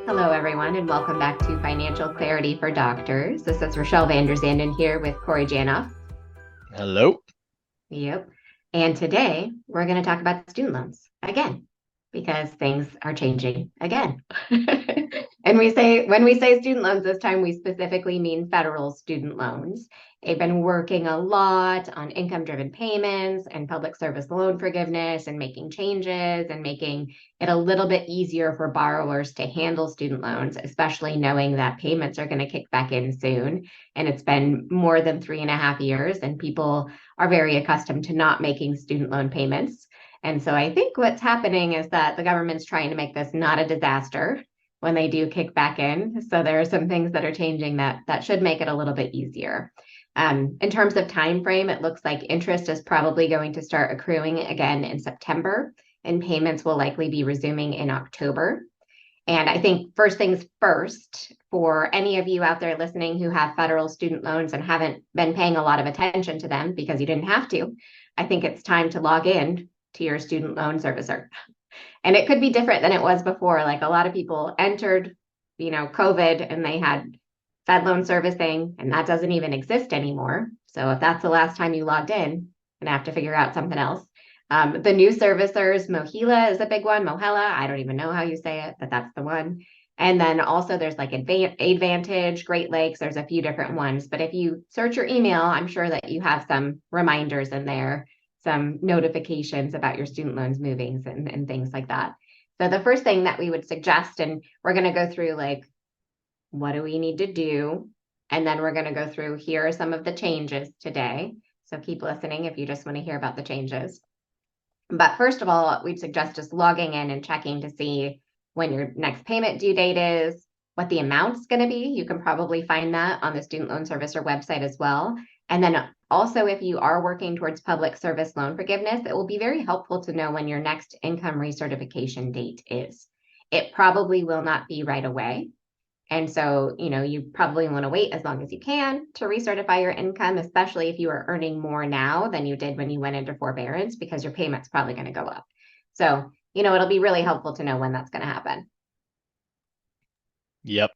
Hello, everyone, and welcome back to Financial Clarity for Doctors. This is Rachelle Vanderzanden here with Corey Janoff. Hello. Yep. And today we're going to talk about student loans again because things are changing again. And when we say student loans this time, we specifically mean federal student loans. They've been working a lot on income-driven payments and public service loan forgiveness and making changes and making it a little bit easier for borrowers to handle student loans, especially knowing that payments are going to kick back in soon. And it's been more than 3.5 years, and people are very accustomed to not making student loan payments. And so I think what's happening is that the government's trying to make this not a disaster when they do kick back in. So there are some things that are changing that should make it a little bit easier. In terms of time frame, it looks like interest is probably going to start accruing again in September, and payments will likely be resuming in October. And I think first things first, for any of you out there listening who have federal student loans and haven't been paying a lot of attention to them because you didn't have to, I think it's time to log in to your student loan servicer. And it could be different than it was before. Like a lot of people entered, COVID, and they had Fed loan servicing, and that doesn't even exist anymore. So if that's the last time you logged in, you're gonna have to figure out something else. The new servicers, Mohila is a big one. Mohela, I don't even know how you say it, but that's the one. And then also there's like Advantage, Great Lakes, there's a few different ones. But if you search your email, I'm sure that you have some reminders in there, some notifications about your student loans moving and things like that. So the first thing that we would suggest, and we're going to go through like, what do we need to do? And then we're going to go through, here are some of the changes today. So keep listening if you just want to hear about the changes. But first of all, we'd suggest just logging in and checking to see when your next payment due date is, what the amount's going to be. You can probably find that on the student loan servicer website as well. And then also, if you are working towards public service loan forgiveness, it will be very helpful to know when your next income recertification date is. It probably will not be right away. And so, you probably want to wait as long as you can to recertify your income, especially if you are earning more now than you did when you went into forbearance, because your payment's probably going to go up. So, it'll be really helpful to know when that's going to happen. Yep.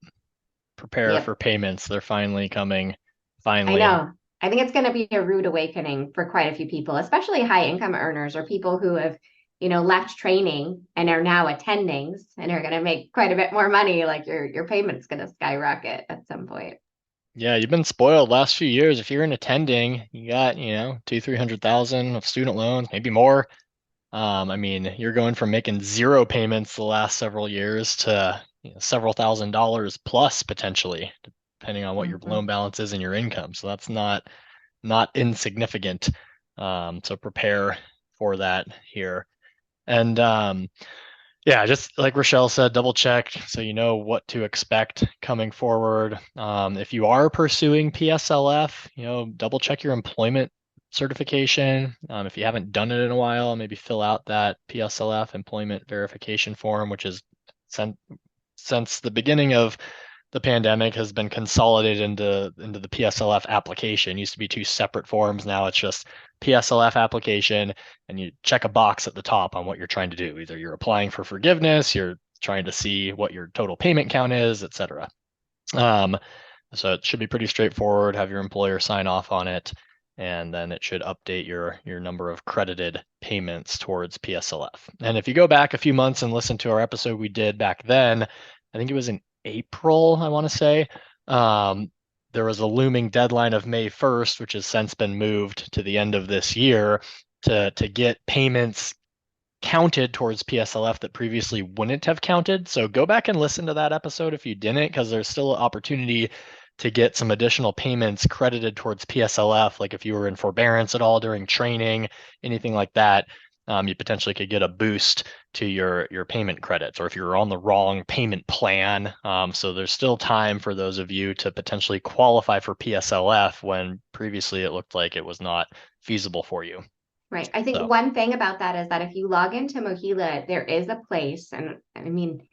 Prepare Yep. for payments. They're finally coming. I Finally. know. I think it's going to be a rude awakening for quite a few people, especially high income earners or people who have, left training and are now attendings and are going to make quite a bit more money. Like your payment's going to skyrocket at some point. Yeah, you've been spoiled last few years. If you're in attending, you got, 200,000, 300,000 of student loans, maybe more. You're going from making zero payments the last several years to several $1,000s plus potentially, depending on what your Mhm. loan balance is and your income. So that's not insignificant. So prepare for that here. And yeah, just like Rachelle said, double check so you know what to expect coming forward. If you are pursuing PSLF, double check your employment certification. If you haven't done it in a while, maybe fill out that PSLF employment verification form, which is sent since the beginning of the pandemic has been consolidated into the PSLF application. It used to be two separate forms. Now it's just PSLF application, and you check a box at the top on what you're trying to do. Either you're applying for forgiveness, you're trying to see what your total payment count is, etc. So it should be pretty straightforward. Have your employer sign off on it, and then it should update your number of credited payments towards PSLF. And if you go back a few months and listen to our episode we did back then, I think it was in April, I want to say. There was a looming deadline of May 1st, which has since been moved to the end of this year to get payments counted towards PSLF that previously wouldn't have counted. So go back and listen to that episode if you didn't, because there's still an opportunity to get some additional payments credited towards PSLF. Like if you were in forbearance at all during training, anything like that, you potentially could get a boost to your payment credits, or if you're on the wrong payment plan. So there's still time for those of you to potentially qualify for PSLF when previously it looked like it was not feasible for you. Right. I think So one thing about that is that if you log into Mohila, there is a place, and I mean,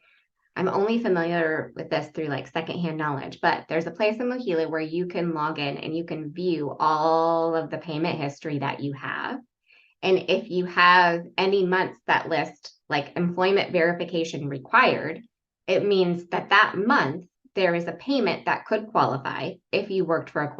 I'm only familiar with this through like secondhand knowledge, but there's a place in Mohila where you can log in and you can view all of the payment history that you have. And if you have any months that list like employment verification required, it means that that month there is a payment that could qualify if you worked for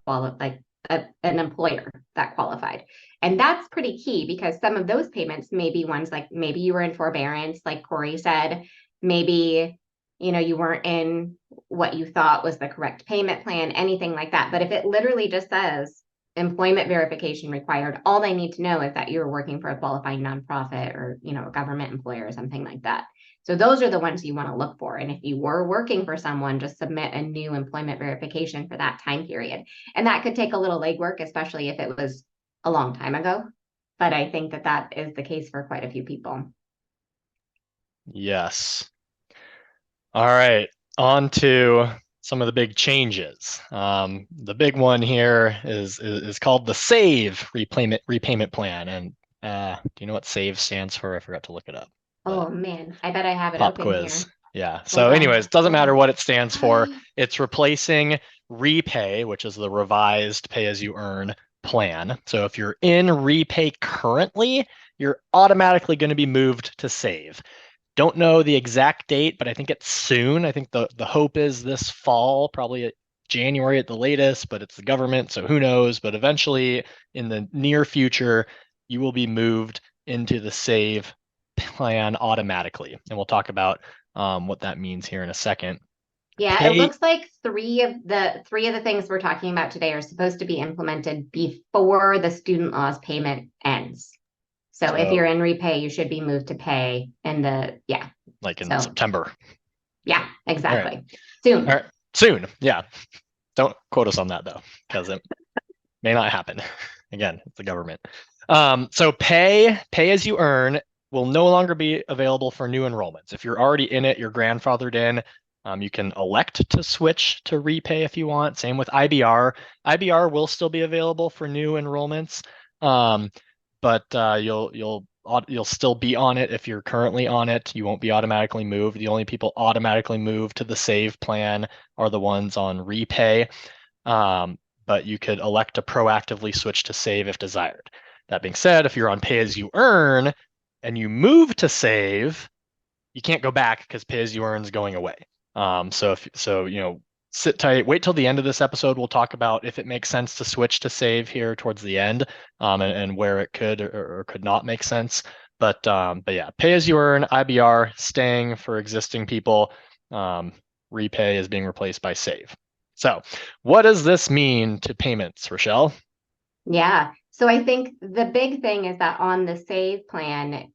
an employer that qualified. And that's pretty key because some of those payments may be ones like maybe you were in forbearance, like Corey said, maybe you weren't in what you thought was the correct payment plan, anything like that. But if it literally just says employment verification required, all they need to know is that you're working for a qualifying nonprofit or a government employer or something like that. So those are the ones you want to look for. And if you were working for someone, just submit a new employment verification for that time period. And that could take a little legwork, especially if it was a long time ago. But I think that that is the case for quite a few people. Yes. All right, on to some of the big changes. The big one here is called the SAVE repayment plan. And do you know what SAVE stands for? I forgot to look it up. Oh man, I bet I have it Pop open quiz. here. Yeah. So Hold anyways, on. doesn't Hold matter on. what it stands for. It's replacing REPAYE, which is the revised pay as you earn plan. So if you're in REPAYE currently, you're automatically going to be moved to SAVE. Don't know the exact date, but I think it's soon. I think the hope is this fall, probably January at the latest, but it's the government, so who knows? But eventually in the near future, you will be moved into the SAVE plan automatically. And we'll talk about what that means here in a second. Yeah, it looks like three of the things we're talking about today are supposed to be implemented before the student loss payment ends. So if you're in repay, you should be moved to pay like in September. Yeah, exactly. All Soon. right. Soon. Yeah. Don't quote us on that though, because it may not happen. Again, it's the government. So pay as you earn will no longer be available for new enrollments. If you're already in it, you're grandfathered in. You can elect to switch to repay if you want. Same with IBR. IBR will still be available for new enrollments, but you'll still be on it if you're currently on it. You won't be automatically moved. The only people automatically moved to the SAVE plan are the ones on repay. But you could elect to proactively switch to SAVE if desired. That being said, if you're on pay as you earn and you move to SAVE, you can't go back because pay as you earn is going away. Sit tight, wait till the end of this episode. We'll talk about if it makes sense to switch to SAVE here towards the end, and where it could or could not make sense. But yeah, pay as you earn, IBR staying for existing people. Repay is being replaced by SAVE. So what does this mean to payments, Rachelle? Yeah. So I think the big thing is that on the SAVE plan,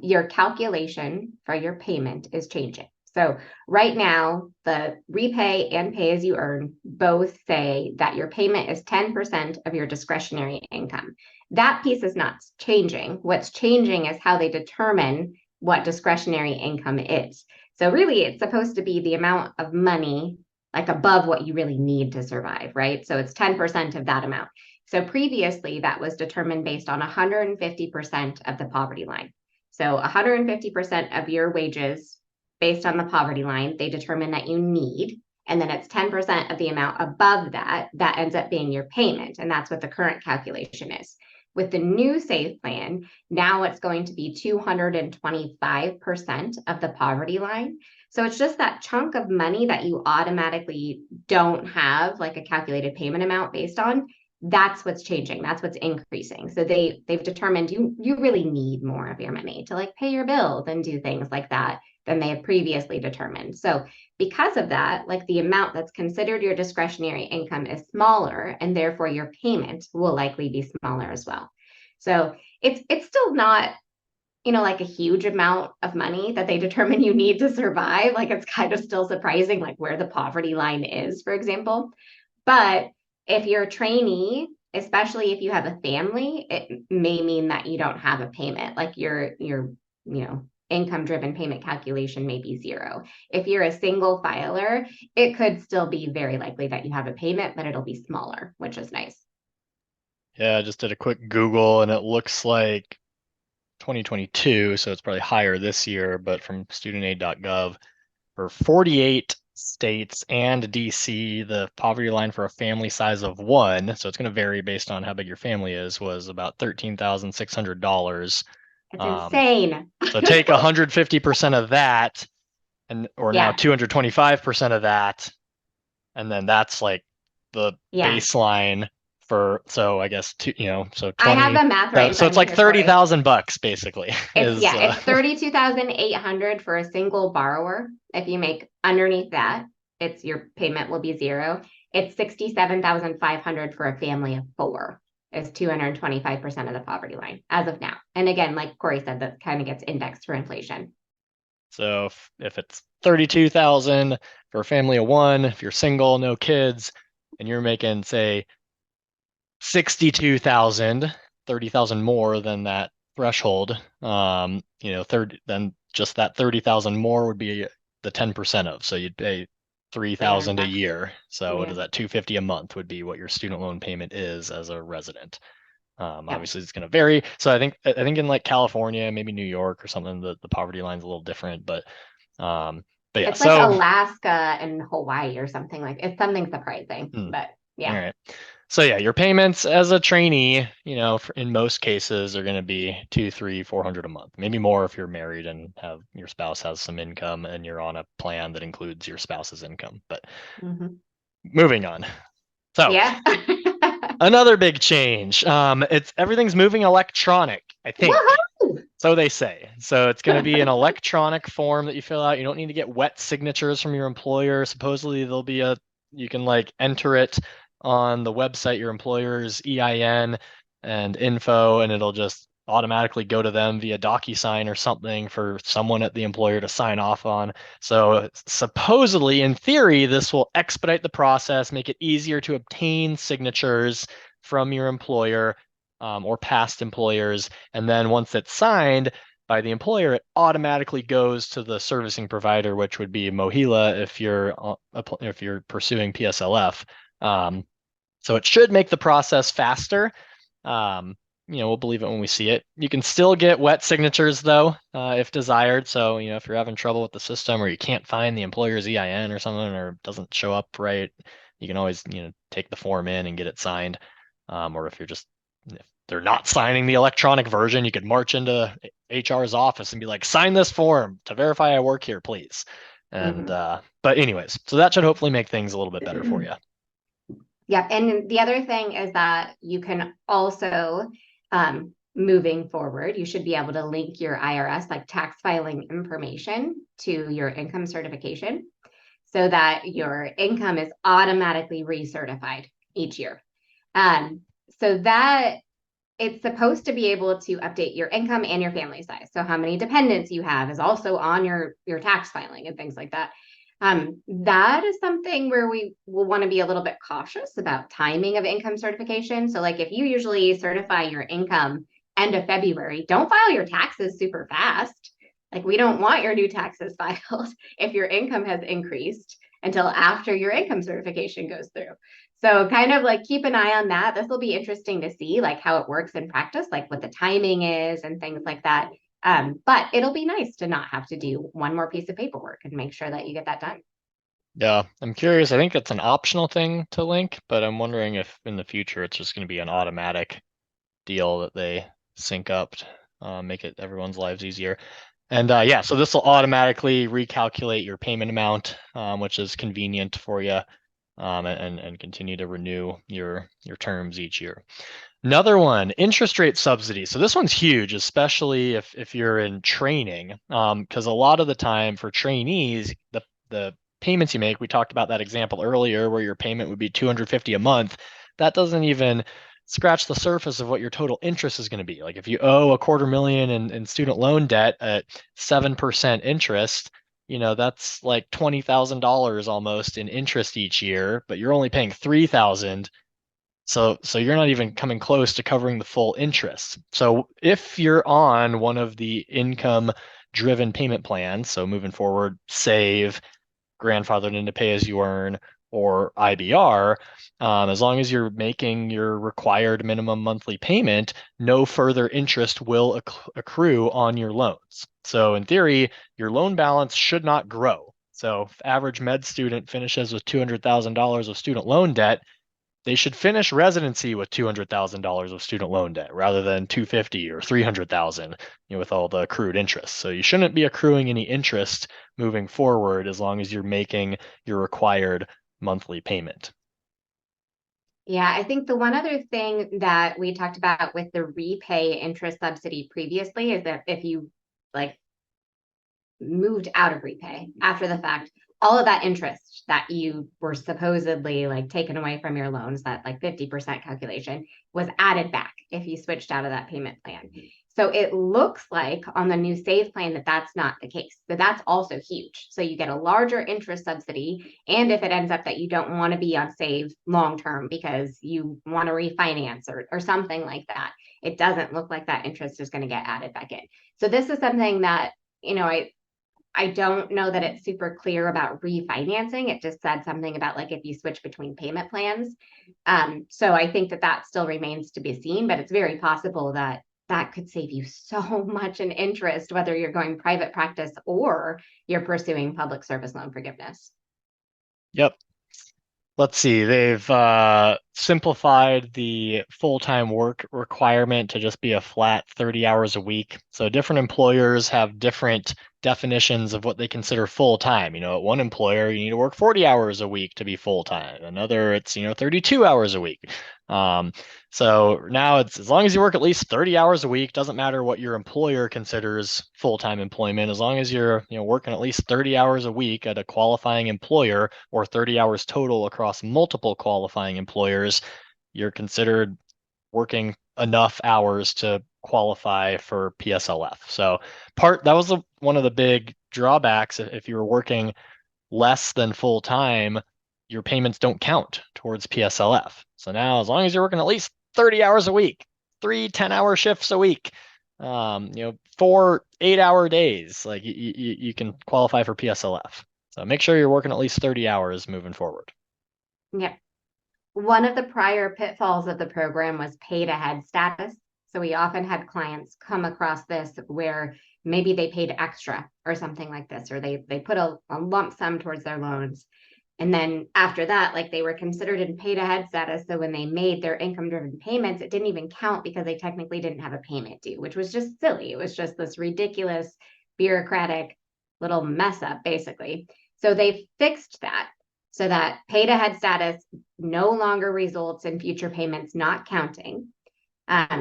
your calculation for your payment is changing. So right now, the repay and pay as you earn both say that your payment is 10% of your discretionary income. That piece is not changing. What's changing is how they determine what discretionary income is. So really, it's supposed to be the amount of money like above what you really need to survive, right? So it's 10% of that amount. So previously, that was determined based on 150% of the poverty line. So 150% of your wages based on the poverty line, they determine that you need. And then it's 10% of the amount above that, that ends up being your payment. And that's what the current calculation is. With the new SAVE plan, now it's going to be 225% of the poverty line. So it's just that chunk of money that you automatically don't have like a calculated payment amount based on. That's what's changing. That's what's increasing. So they've determined you really need more of your money to like pay your bills and do things like that than they have previously determined. So because of that, like the amount that's considered your discretionary income is smaller, and therefore your payment will likely be smaller as well. So it's still not like a huge amount of money that they determine you need to survive. Like it's kind of still surprising, like where the poverty line is, for example. But if you're a trainee, especially if you have a family, it may mean that you don't have a payment. Like your income driven payment calculation may be zero. If you're a single filer, it could still be very likely that you have a payment, but it'll be smaller, which is nice. Yeah, I just did a quick Google and it looks like 2022, so it's probably higher this year, but from studentaid.gov, for 48 states and DC, the poverty line for a family size of one, so it's going to vary based on how big your family is, was about $13,600. It's insane. So take 150% of that, or now Yeah. 225% of that, and then that's like the Yeah. baseline for, so I guess so I have 20, the math right in so front it's of me like here, Corey. $30,000 basically It's is yeah, it's 32,800 for a single borrower. If you make underneath that, it's your payment will be zero. It's 67,500 for a family of four. Is 225% of the poverty line as of now. And again, like Corey said, that kind of gets indexed for inflation. So if it's 32,000 for a family of one, if you're single, no kids, and you're making say 62,000, 30,000 more than that threshold, 30, then just that 30,000 more would be the 10% of. So you'd pay 3,000 a $300. year. So what Yeah. is that? 250 a month would be what your student loan payment is as a resident. Yep. Obviously it's going to vary. So I think in like California, maybe New York or something, the poverty line's a little different, um, but yeah, It's like so Alaska and Hawaii or something like it's something surprising, hmm, but all yeah. right. So yeah, your payments as a trainee, in most cases are going to be 2, 3, 400 a month, maybe more if you're married and have your spouse has some income and you're on a plan that includes your spouse's income. But Mhm. moving on. So Yeah. another big change. It's everything's moving electronic, I think. Woohoo! So they say. So it's going to be an electronic form that you fill out. You don't need to get wet signatures from your employer. Supposedly there'll be you can like enter it on the website, your employer's EIN and info, and it'll just automatically go to them via DocuSign or something for someone at the employer to sign off on. So supposedly, in theory, this will expedite the process, make it easier to obtain signatures from your employer or past employers. And then once it's signed by the employer, it automatically goes to the servicing provider, which would be Mohila if you're pursuing PSLF. So it should make the process faster. We'll believe it when we see it. You can still get wet signatures though, if desired. So, if you're having trouble with the system or you can't find the employer's EIN or something, or it doesn't show up right, you can always, take the form in and get it signed. Or if they're not signing the electronic version, you could march into HR's office and be like, sign this form to verify I work here, please. And, Mhm. but anyways, so that should hopefully make things a little bit better for you. Yep. And the other thing is that you can also, moving forward, you should be able to link your IRS, like tax filing information, to your income certification so that your income is automatically recertified each year. Um, so that it's supposed to be able to update your income and your family size. So how many dependents you have is also on your tax filing and things like that. That is something where we will want to be a little bit cautious about timing of income certification. So like if you usually certify your income end of February, don't file your taxes super fast. Like we don't want your new taxes filed if your income has increased until after your income certification goes through. So kind of like keep an eye on that. This will be interesting to see like how it works in practice, like what the timing is and things like that. But it'll be nice to not have to do one more piece of paperwork and make sure that you get that done. Yeah, I'm curious. I think it's an optional thing to link, but I'm wondering if in the future it's just going to be an automatic deal that they sync up, make it everyone's lives easier. And yeah, so this will automatically recalculate your payment amount, which is convenient for you, and continue to renew your terms each year. Another one, interest rate subsidy. So this one's huge, especially if you're in training, because a lot of the time for trainees, the payments you make, we talked about that example earlier where your payment would be 250 a month. That doesn't even scratch the surface of what your total interest is going to be. Like if you owe $250,000 in student loan debt at 7% interest, that's like $20,000 almost in interest each year, but you're only paying 3,000. So you're not even coming close to covering the full interest. So if you're on one of the income driven payment plans, so moving forward, save, grandfathered into pay as you earn, or IBR, as long as you're making your required minimum monthly payment, no further interest will accrue on your loans. So in theory, your loan balance should not grow. So if average med student finishes with $200,000 of student loan debt, they should finish residency with $200,000 of student loan debt rather than 250 or 300,000, with all the accrued interest. So you shouldn't be accruing any interest moving forward as long as you're making your required monthly payment. Yeah, I think the one other thing that we talked about with the repay interest subsidy previously is that if you like moved out of repay after the fact, all of that interest that you were supposedly like taken away from your loans, that like 50% calculation, was added back if you switched out of that payment plan. So it looks like on the new save plan that that's not the case. So that's also huge. So you get a larger interest subsidy. And if it ends up that you don't want to be on save long term because you want to refinance or something like that, it doesn't look like that interest is going to get added back in. So this is something that, I don't know that it's super clear about refinancing. It just said something about like if you switch between payment plans. So I think that still remains to be seen, but it's very possible that that could save you so much in interest, whether you're going private practice or you're pursuing public service loan forgiveness. Yep. Let's see, they've simplified the full-time work requirement to just be a flat 30 hours a week. So different employers have different definitions of what they consider full-time. At one employer, you need to work 40 hours a week to be full-time. Another, it's, 32 hours a week. So now it's as long as you work at least 30 hours a week, doesn't matter what your employer considers full-time employment, as long as you're working at least 30 hours a week at a qualifying employer or 30 hours total across multiple qualifying employers, you're considered working enough hours to qualify for PSLF. So that was one of the big drawbacks. If you were working less than full time, your payments don't count towards PSLF. So now, as long as you're working at least 30 hours a week, 3 10-hour shifts a week, 4 8-hour days, like you can qualify for PSLF. So make sure you're working at least 30 hours moving forward. Yeah. One of the prior pitfalls of the program was paid ahead status. So we often had clients come across this where maybe they paid extra or something like this, or they put a lump sum towards their loans. And then after that, like they were considered in paid ahead status. So when they made their income driven payments, it didn't even count because they technically didn't have a payment due, which was just silly. It was just this ridiculous bureaucratic little mess up, basically. So they fixed that so that paid ahead status no longer results in future payments not counting.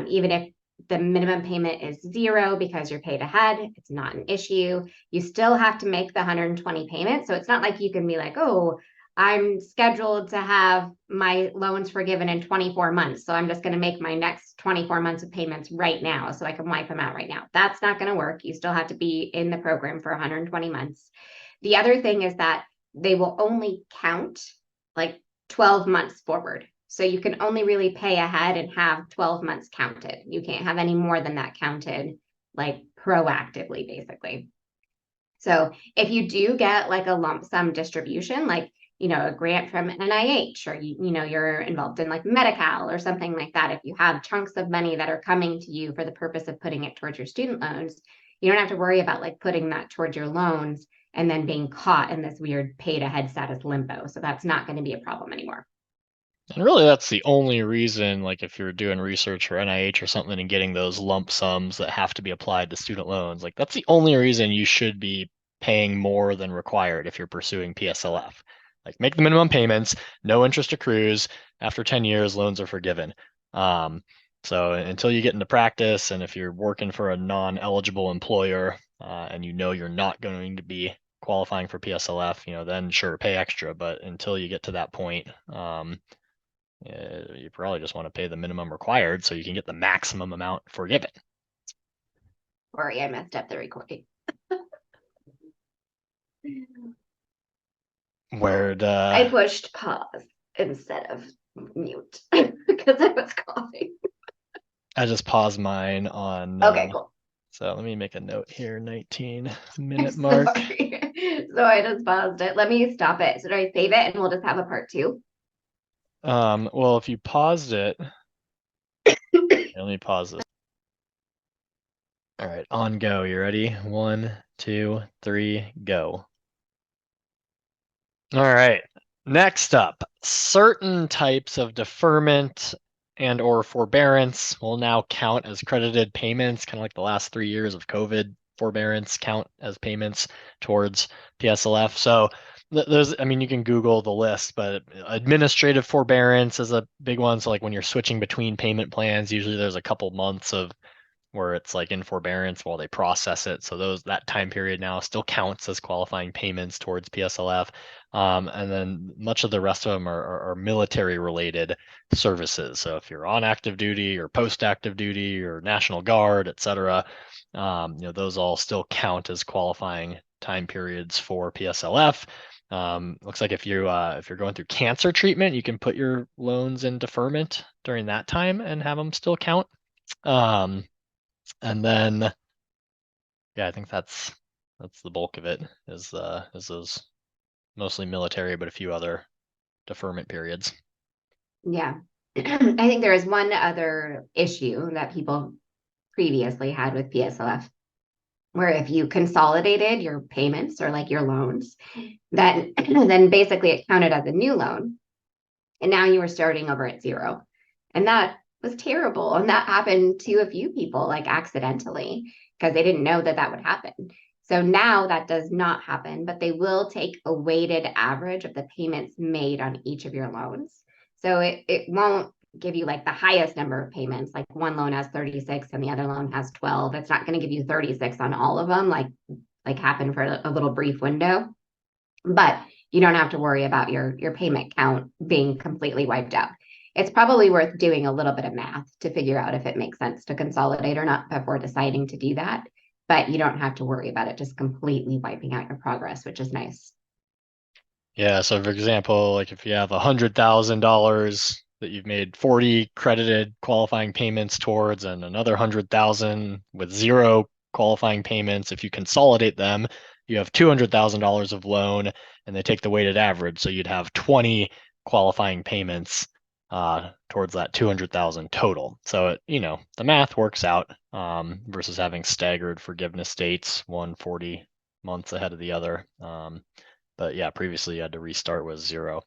Even if the minimum payment is 0 because you're paid ahead, it's not an issue. You still have to make the 120 payments. So it's not like you can be like, oh, I'm scheduled to have my loans forgiven in 24 months. So I'm just going to make my next 24 months of payments right now so I can wipe them out right now. That's not going to work. You still have to be in the program for 120 months. The other thing is that they will only count like 12 months forward. So you can only really pay ahead and have 12 months counted. You can't have any more than that counted, like proactively, basically. So if you do get like a lump sum distribution, like, a grant from NIH, or, you're involved in like Medi-Cal or something like that, if you have chunks of money that are coming to you for the purpose of putting it towards your student loans, you don't have to worry about like putting that towards your loans and then being caught in this weird paid ahead status limbo. So that's not going to be a problem anymore. And really, that's the only reason, like if you're doing research for NIH or something and getting those lump sums that have to be applied to student loans, like that's the only reason you should be paying more than required if you're pursuing PSLF. Like make the minimum payments, no interest accrues. After 10 years, loans are forgiven. So until you get into practice, and if you're working for a non-eligible employer, and you're not going to be qualifying for PSLF, then sure, pay extra. But until you get to that point, you probably just want to pay the minimum required so you can get the maximum amount forgiven. Sorry, I messed up the recording. I pushed pause instead of mute because I was coughing. I just paused mine on. Okay, cool. So let me make a note here, 19-minute mark. So I just paused it. Let me stop it. So do I save it and we'll just have a part 2? Well, if you paused it, let me pause this. All right, on go. You ready? 1, 2, 3, go. All right. Next up, certain types of deferment and or forbearance will now count as credited payments, kind of like the last 3 years of COVID forbearance count as payments towards PSLF. So there's, I mean, you can Google the list, but administrative forbearance is a big one. So like when you're switching between payment plans, usually there's a couple months of where it's like in forbearance while they process it. So that time period now still counts as qualifying payments towards PSLF. And then much of the rest of them are military related services. So if you're on active duty or post active duty or National Guard, et cetera, those all still count as qualifying time periods for PSLF. Looks like if you're going through cancer treatment, you can put your loans in deferment during that time and have them still count. And then, yeah, I think that's the bulk of it is those mostly military, but a few other deferment periods. Yeah. I think there is one other issue that people previously had with PSLF, where if you consolidated your payments or like your loans, that then basically it counted as a new loan. And now you were starting over at zero. And that was terrible. And that happened to a few people, like accidentally, because they didn't know that that would happen. So now that does not happen, but they will take a weighted average of the payments made on each of your loans. So it won't give you like the highest number of payments, like one loan has 36 and the other loan has 12. It's not going to give you 36 on all of them, like happened for a little brief window. But you don't have to worry about your payment count being completely wiped out. It's probably worth doing a little bit of math to figure out if it makes sense to consolidate or not before deciding to do that. But you don't have to worry about it just completely wiping out your progress, which is nice. Yeah, so for example, like if you have $100,000 that you've made 40 credited qualifying payments towards and another 100,000 with zero qualifying payments, if you consolidate them, you have $200,000 of loan and they take the weighted average. So you'd have 20 qualifying payments towards that 200,000 total. So the math works out versus having staggered forgiveness dates, one 40 months ahead of the other. But yeah, previously you had to restart with zero.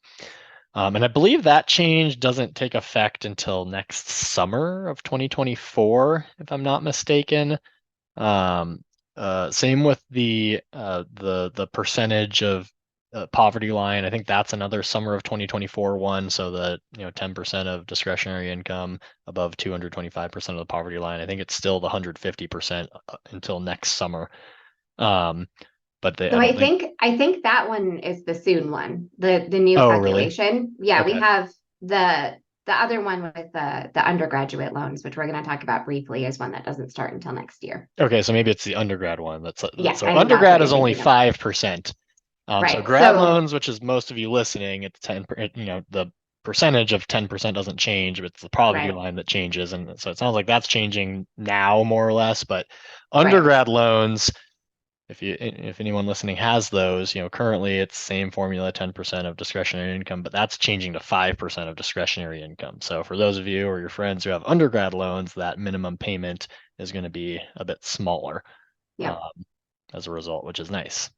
And I believe that change doesn't take effect until next summer of 2024, if I'm not mistaken. Same with the percentage of poverty line. I think that's another summer of 2024 one. So that 10% of discretionary income above 225% of the poverty line. I think it's still the 150% until next summer. But I So don't think. I think that one is the soon one, the new Oh, really? calculation. Yeah, we Okay. have the other one with the undergraduate loans, which we're going to talk about briefly, is one that doesn't start until next year. Okay, so maybe it's the undergrad one. Yeah, So I think that's what undergrad you're is only thinking about. 5%. So Right. grad So loans, which is most of you listening, it's 10, the percentage of 10% doesn't change, but it's the poverty right, line that changes. And so it sounds like that's changing now more or less, but right. undergrad loans, if anyone listening has those, currently it's same formula, 10% of discretionary income, but that's changing to 5% of discretionary income. So for those of you or your friends who have undergrad loans, that minimum payment is going to be a bit smaller Yeah. um, as a result, which is nice.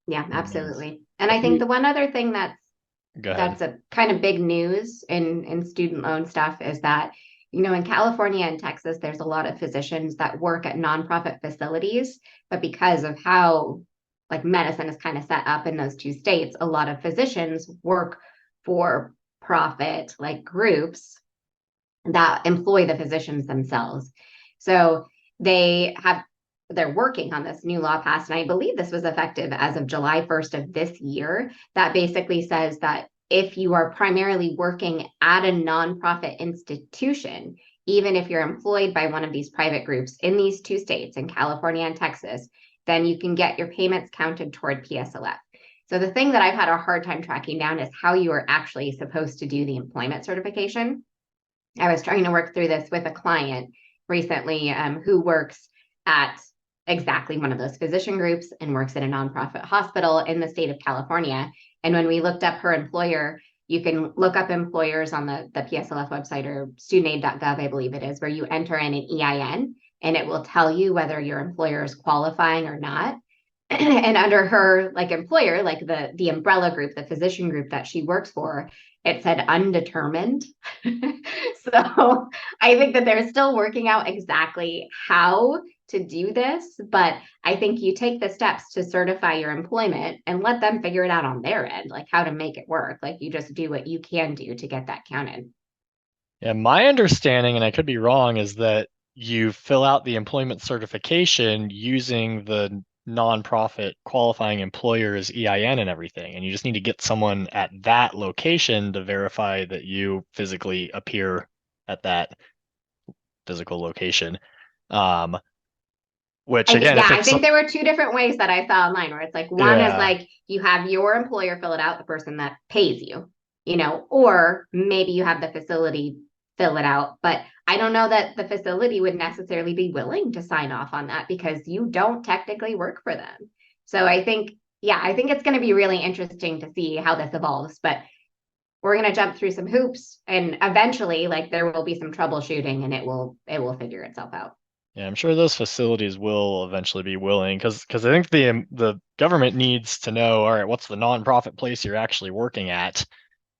Yeah, It means absolutely. And a I think few. the one other thing Go ahead. that's a kind of big news in student loan stuff is that, in California and Texas, there's a lot of physicians that work at nonprofit facilities, but because of how like medicine is kind of set up in those two states, a lot of physicians work for profit like groups that employ the physicians themselves. So they're working on this new law passed, and I believe this was effective as of July 1st of this year, that basically says that if you are primarily working at a nonprofit institution, even if you're employed by one of these private groups in these two states, in California and Texas, then you can get your payments counted toward PSLF. So the thing that I've had a hard time tracking down is how you are actually supposed to do the employment certification. I was trying to work through this with a client recently who works at exactly one of those physician groups and works at a nonprofit hospital in the state of California. And when we looked up her employer, you can look up employers on the PSLF website or studentaid.gov, I believe it is, where you enter in an EIN and it will tell you whether your employer is qualifying or not. and under her like employer, like the umbrella group, the physician group that she works for, it said undetermined. So I think that they're still working out exactly how to do this, but I think you take the steps to certify your employment and let them figure it out on their end, like how to make it work. Like you just do what you can do to get that counted. Yeah, my understanding, and I could be wrong, is that you fill out the employment certification using the nonprofit qualifying employer's EIN and everything, and you just need to get someone at that location to verify that you physically appear at that physical location. Um, which again, Yeah, if I it's think there were two different ways that I saw online where it's like one is yeah, like you have your employer fill it out, the person that pays you, or maybe you have the facility fill it out. But I don't know that the facility would necessarily be willing to sign off on that because you don't technically work for them. So I think it's going to be really interesting to see how this evolves. But we're going to jump through some hoops and eventually like there will be some troubleshooting and it will figure itself out. yeah, I'm sure those facilities will eventually be willing because I think the government needs to know, all right, what's the nonprofit place you're actually working at.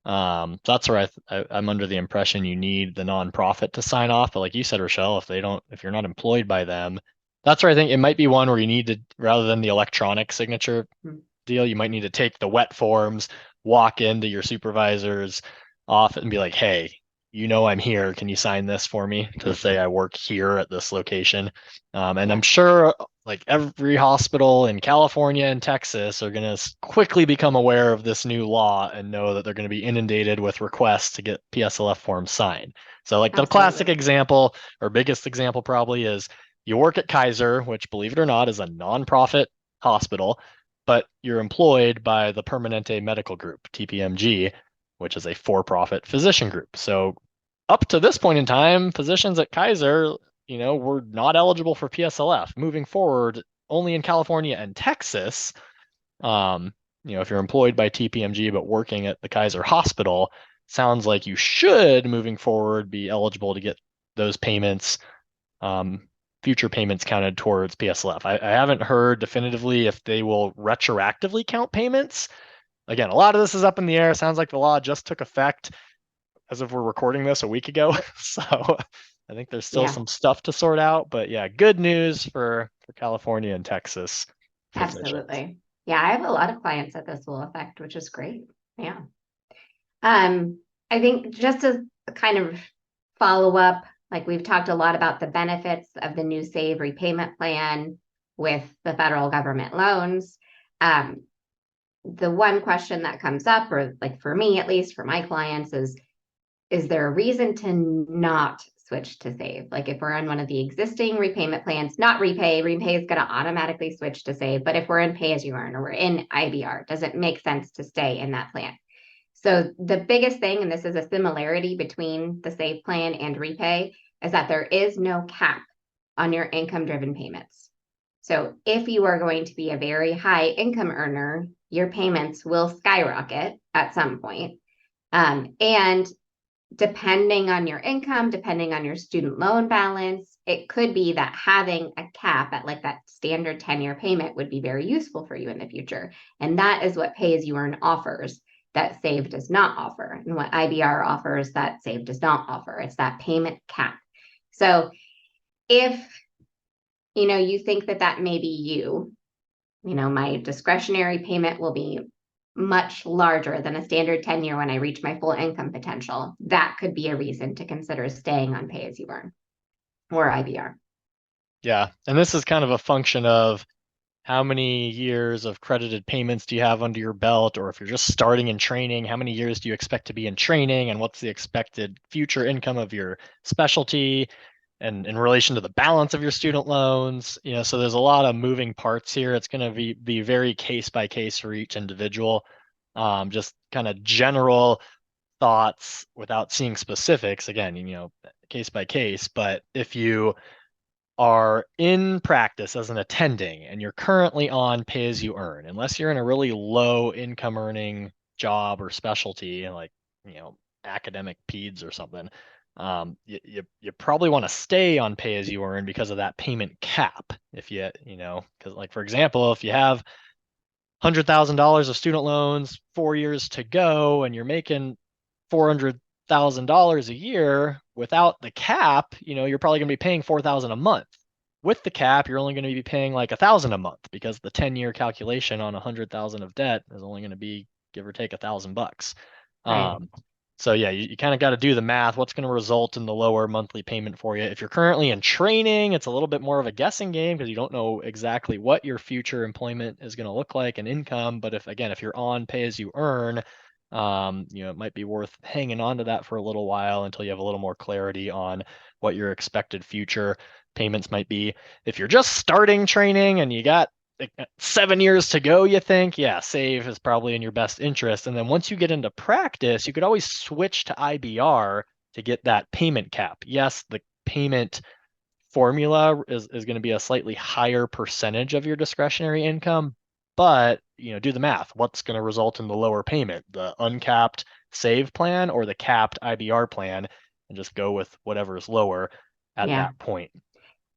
That's where I'm under the impression you need the nonprofit to sign off. But like you said, Rochelle, if you're not employed by them, that's where I think it might be one where you need to, rather than the electronic signature Hmm. deal, you might need to take the wet forms, walk into your supervisor's office and be like, hey, I'm here. Can you sign this for me to say I work here at this location? And I'm Yeah, sure like every hospital in California and Texas are going to quickly become aware of this new law and know that they're going to be inundated with requests to get PSLF forms signed. So like the classic absolutely. example or biggest example probably is you work at Kaiser, which believe it or not is a nonprofit hospital, but you're employed by the Permanente Medical Group, TPMG, which is a for-profit physician group. So up to this point in time, physicians at Kaiser, were not eligible for PSLF. Moving forward, only in California and Texas, if you're employed by TPMG but working at the Kaiser Hospital, sounds like you should, moving forward, be eligible to get those payments, um, future payments counted towards PSLF. I haven't heard definitively if they will retroactively count payments. Again, a lot of this is up in the air. Sounds like the law just took effect as if we're recording this a week ago. So I think there's still Yeah, some stuff to sort out. But yeah, good news for California and Texas physicians. absolutely. Yeah, I have a lot of clients that this will affect, which is great. Yeah. I think just to kind of follow up, like we've talked a lot about the benefits of the new SAVE repayment plan with the federal government loans. Um, the one question that comes up, or like for me, at least for my clients, is there a reason to not switch to save? Like if we're on one of the existing repayment plans, not repay is going to automatically switch to save. But if we're in pay as you earn or we're in IBR, does it make sense to stay in that plan? So the biggest thing, and this is a similarity between the save plan and repay, is that there is no cap on your income driven payments. So if you are going to be a very high income earner, your payments will skyrocket at some point. And depending on your income, depending on your student loan balance, it could be that having a cap at like that standard 10-year payment would be very useful for you in the future. And that is what pay as you earn offers that Save does not offer, and what IBR offers that Save does not offer. It's that payment cap. So if you think that may be my discretionary payment will be much larger than a standard 10-year when I reach my full income potential, that could be a reason to consider staying on pay as you earn or IBR. Yeah, and this is kind of a function of how many years of credited payments do you have under your belt, or if you're just starting in training, how many years do you expect to be in training, and what's the expected future income of your specialty, and in relation to the balance of your student loans. So there's a lot of moving parts here. It's going to be very case by case for each individual. Just kind of general thoughts without seeing specifics. Again, case by case. But if you are in practice as an attending and you're currently on pay as you earn, unless you're in a really low income earning job or specialty like, academic peds or something, you probably want to stay on pay as you earn because of that payment cap. If because like, for example, if you have $100,000 of student loans, 4 years to go, and you're making $400,000 a year without the cap, you're probably going to be paying $4,000 a month. With the cap, you're only going to be paying like $1,000 a month because the 10-year calculation on 100,000 of debt is only going to be give or take $1,000. Right. So yeah, you kind of got to do the math. What's going to result in the lower monthly payment for you? If you're currently in training, it's a little bit more of a guessing game because you don't know exactly what your future employment is going to look like and income. But if you're on pay as you earn, it might be worth hanging on to that for a little while until you have a little more clarity on what your expected future payments might be. If you're just starting training and you got 7 years to go, you think, yeah, save is probably in your best interest. And then once you get into practice, you could always switch to IBR to get that payment cap. Yes, the payment formula is going to be a slightly higher percentage of your discretionary income, but do the math. What's going to result in the lower payment? The uncapped save plan or the capped IBR plan, and just go with whatever is lower at Yeah. that point.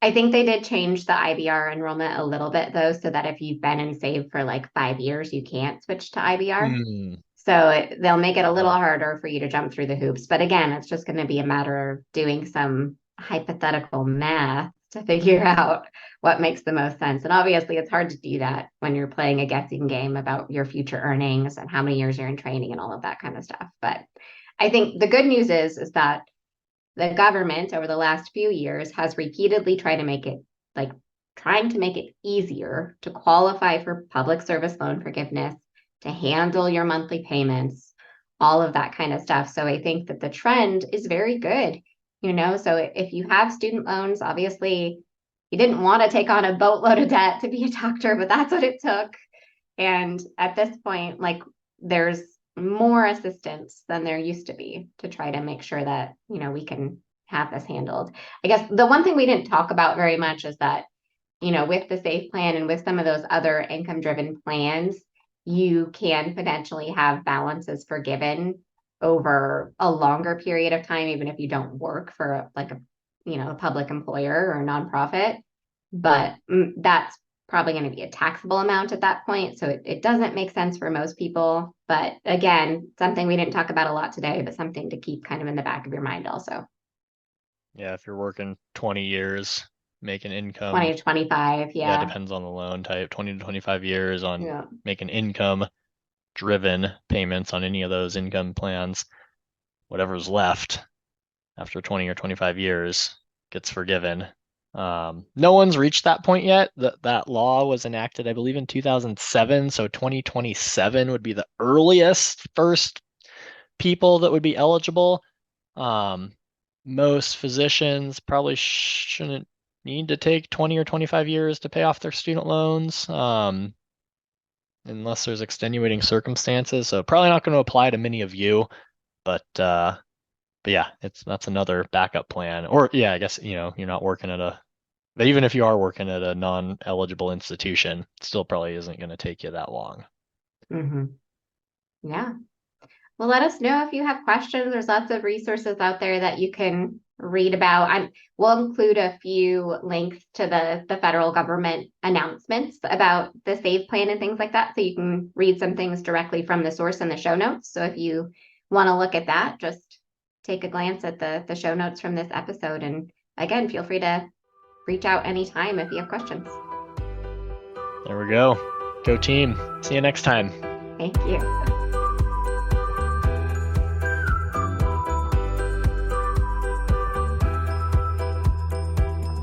I think they did change the IBR enrollment a little bit though, so that if you've been in SAVE for like 5 years, you can't switch to IBR. So they'll make it a little harder for you to jump through the hoops. But again, it's just going to be a matter of doing some hypothetical math to figure out what makes the most sense. And obviously, it's hard to do that when you're playing a guessing game about your future earnings and how many years you're in training and all of that kind of stuff. But I think the good news is that the government over the last few years has repeatedly tried to make it like trying to make it easier to qualify for public service loan forgiveness, to handle your monthly payments, all of that kind of stuff. So I think that the trend is very good, So if you have student loans, obviously you didn't want to take on a boatload of debt to be a doctor, but that's what it took. And at this point, like there's more assistance than there used to be to try to make sure that, we can have this handled. I guess the one thing we didn't talk about very much is that, with the SAFE plan and with some of those other income driven plans, you can potentially have balances forgiven over a longer period of time, even if you don't work for a public employer or a nonprofit. But that's probably going to be a taxable amount at that point. So it doesn't make sense for most people. But again, something we didn't talk about a lot today, but something to keep kind of in the back of your mind also. Yeah, if you're working 20 years, making income. 20 to 25, Yeah, yeah. depends on the loan type. 20 to 25 years on making income driven payments on any of those income plans. Whatever's left after 20 or 25 years gets forgiven. No one's reached that point yet. That law was enacted, I believe, in 2007. So 2027 would be the earliest first people that would be eligible. Most physicians probably shouldn't need to take 20 or 25 years to pay off their student loans, unless there's extenuating circumstances. So probably not going to apply to many of you, but yeah, that's another backup plan. Or yeah, I guess you're not working but even if you are working at a non-eligible institution, it still probably isn't going to take you that long. Mm-hmm. Yeah. Well, let us know if you have questions. There's lots of resources out there that you can read about. We'll include a few links to the federal government announcements about the SAVE plan and things like that. So you can read some things directly from the source in the show notes. So if you want to look at that, just take a glance at the show notes from this episode. And again, feel free to reach out anytime if you have questions. There we go. Go team. See you next time. Thank you.